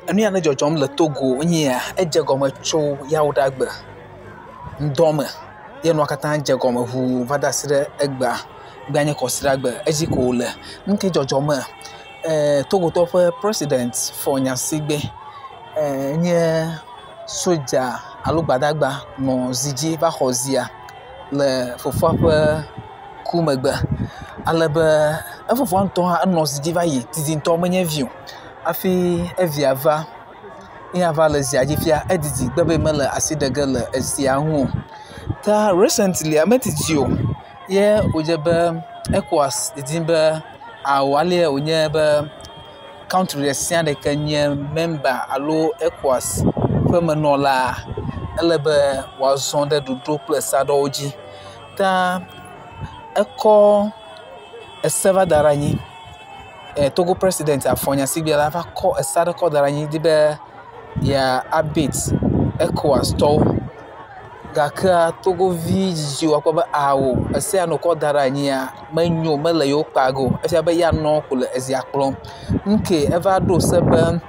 enu ya ne dzɔdzɔm le Togo nyia edze gɔme tso yawuɖagbe ŋdɔ me ye nua katã dze gɔme ʋuu va de asi ɖe egbea be anye kɔsiɖagbe edzi ko wòle nuke dzɔdzɔm Togotɔ ƒe president fɔ nya si gbe nye soja alo gbadagba nɔ zi dzi va xɔ zia le fofoa ƒe ku megbe alebe efofoa ŋutɔ hã enɔ zi dzi va yi didi ŋutɔ menye vi o hafi evia va eya va le zia dzi fia edidi gbe be mele asi ɖe ge le ezia ŋu o ta recently ametiti o ye wodze be ECOWAS didim be awalie wonye be country ɖe sia ɖeke nye member alo ECOWAS ƒe menɔla ele be wòazɔ ɖe ɖoɖo kple esa ɖewo dzi ta ekɔ ese va da ɖe anyi Togo president afɔ nya si gbea la va kɔ esa ɖe kɔ da ɖe anyi di be ya abit ECOWAS tɔwo gake Togovi dzidziwo akpɔ be awo esea no kɔ da ɖe anyia menyo mele yewo kpa go efia be ya nɔ ko le ezia kplɔm nke eva ɖo se be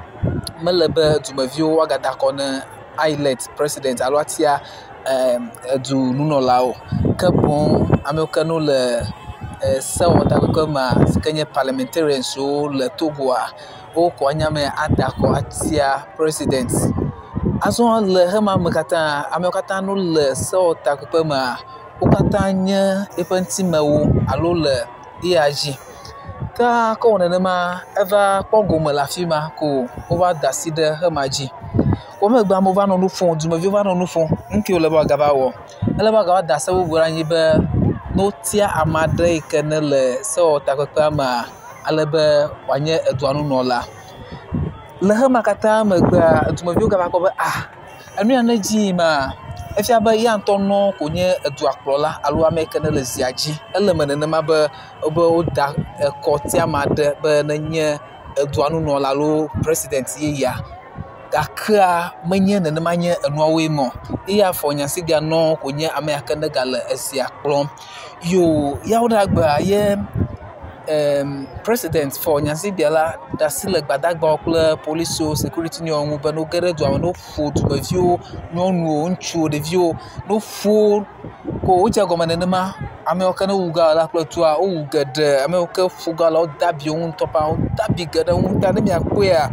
mele be dumeviwo woagada akɔ ne ILET president alo atia edu nunɔlawo ke boŋ ame ke no le sewɔtakpekpe ma si ke nye parliamentarians wo le Togoa wokɔ anya me ada akɔ atia president azɔ le hema me katã amewo katã no le sewɔtakpekpe ma wo katã nye eƒe ŋutimewo alo le eya dzi ta ke wɔ nenema eva kpɔ gome le afi ma ko wova da asi ɖe hema dzi wo megbe amewo va nɔ nu ƒom dumeviwo va nɔ nu ƒom nuke wòle be wòagava wɔ ele be wòagava da se bubu ɖe anyi be ne wotia ame aɖe yi ke ne le sewɔtakpekpea mea alebe wòanye edua nunɔla le hema katã megbea dumeviwo gava kpɔ be enu ya ne dzi ma efia be ya ŋutɔ nɔ ko nye edua kplɔla alo ame yi ke ne le zia dzi ele me nenema be woda ekɔ tia ame aɖe be nenye edua nunɔla alo president yeyea gakea menye nenema nye enuawoe mɔ eya fɔ nya si gbea nɔ ko nye ame yake ne gale ezia kplɔm yo yawuɖagbea ye president fɔ nya si gbea la ɖe asi le gbadagbawo kple polisiwo security nyɔwo ŋu be no ge ɖe dua me no ƒo dumeviwo nyɔnuwo ŋutsuwo ɖeviwo no ƒo ko wodze gɔme nenema amewo ke ne wu ga la kple tua wowu geɖe amewo ke ƒo ga la wodabi wo ŋu ŋutɔ pa wodabi geɖe ŋu ta ne miakpɔea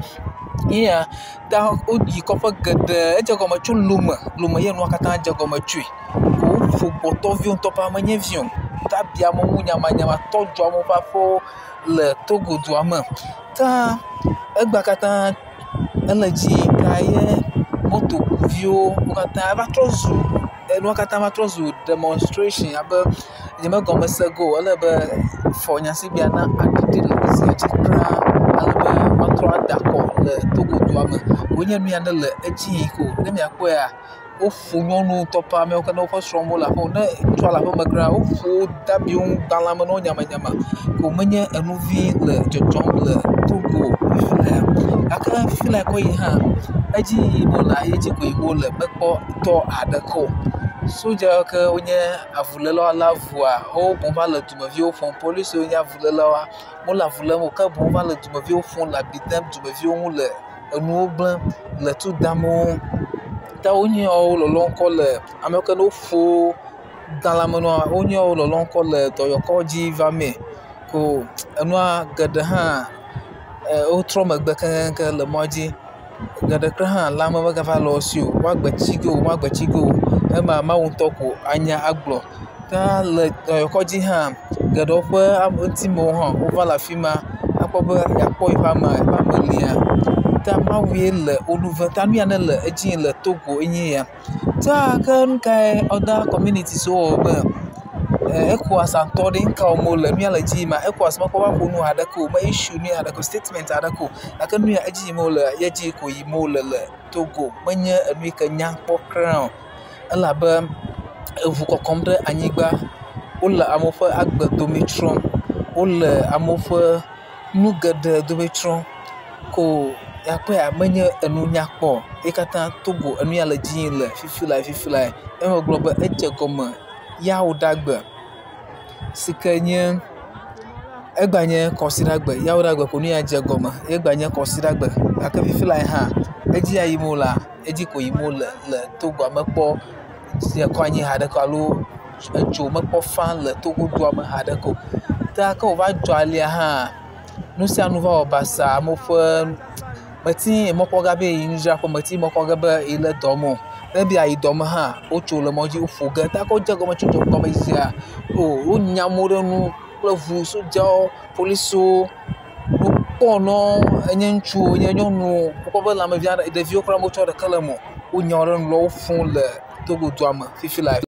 yea ta woyi kɔƒe geɖe edze gɔme tso lome ye nua katã dze gɔme tsoe ko woƒo gbɔtɔviwo ŋutɔ pa menye vi o dabi amewo ŋu nyamanyama tɔdzɔ amewo ƒe aƒewo le Togo dua me ta egbea katã ele dzi ta ye motoviwo wo katã eva trɔ zu enua katã va trɔ zu demonstration abe nyemegɔme se go ele be fɔ nya si gbea na aɖiɖi le ezia dzi kra alebe woatrɔ ada akɔ le Togo dua me wonye nu ya ne le edzi yi ko ne miakpɔea woƒo nyɔnuwo ŋutɔ pa amewo ke ne woƒe srɔ̃wo le aƒe ne ŋutsua le aƒe me kra woƒo dabiwo ŋu gbalẽ me na wo nyamanyama ko menye enuvi le dzɔdzɔm le Togo gake fi la kɔ yi hã edzi yim wole ye dzi ko yim wole mekpɔ tɔ aɖeke o soja ke wonye avulélawo le avua wo boŋ va le dumeviwo ƒom polisiwo nye avulélawoa wole avu lém o ke boŋ va le dumeviwo ƒom le abi dem dumeviwo ŋu le enuwo gblẽm le tu dam wo ta wonye wo lɔlɔ̃ kɔ le ame ke ne woƒo gãlãmenɔa wonye wo lɔlɔ̃ kɔ le dɔyɔkɔ dzi va mee ko enua geɖe hã wotrɔ megbe keŋkeŋ le mɔa dzi geɖe kura hã lãme megava le wo si o woagbetsi ge o woagbetsi ge o ema mawu ŋutɔ ko anya agblɔ ta le dɔyɔkɔ dzi hã geɖewo ƒe ŋutimewo hã wova le afi ma akpɔ be yeakpɔ yeƒe amelia ta mawue le wo nu ve ta nu ya ne le edzi le Togo enye ya ta ke nu kae other communities wo wɔ be ECOWAS ŋutɔ ɖe ŋka wo le nu ya le edzi yim ma ECOWAS mekɔ va ƒo nu aɖeke o me issue nu aɖeke statement aɖeke o gake nu ya edzi yim wole ye dzi ko yim wole le Togo menye enu yi ke nyakpɔ kra o elabe eʋu kɔkɔm ɖe anyigba wole amewo ƒe agbe domi trɔm wole amewo ƒe nu geɖe domi trɔm ko yakpɔa menye enu nyakpɔ ye katã Togo enu ya le edzi yim le fifi la emegblɔ be edze gɔme yawuɖagbe si ke nye egbanye kɔsidagbe yawo dagbe ko nu ya dze gɔme egbanye kɔsidagbe gake fifi la hã edzi ya yim wola edzi ko yim wole le Togoa mekpɔ kɔ anyi haɖeke alo edzo mekpɔ fã le Togodoa me haɖeke o ta ke wòva dzɔ alia hã nu sia nu va wɔ basa amewo ƒe meti mɔkpɔ ga be yi nudzraƒe meti mɔkpɔ ga be yi le dɔ me o ne be ayi dɔ me hã wotso le mɔ dzi woƒo ge ta ke wodze gɔme tso gɔmedzedzia o wonyamo ɖe nu kple ʋu sodzawo polisiwo wokpɔnɔ enye ŋutsuwo enye nyɔnuwo wokpɔ be lãmevia ɖeviwo kura metsɔ ɖeke le me o wonyawo ɖe nu le wo fũm le Togodoa me fifi la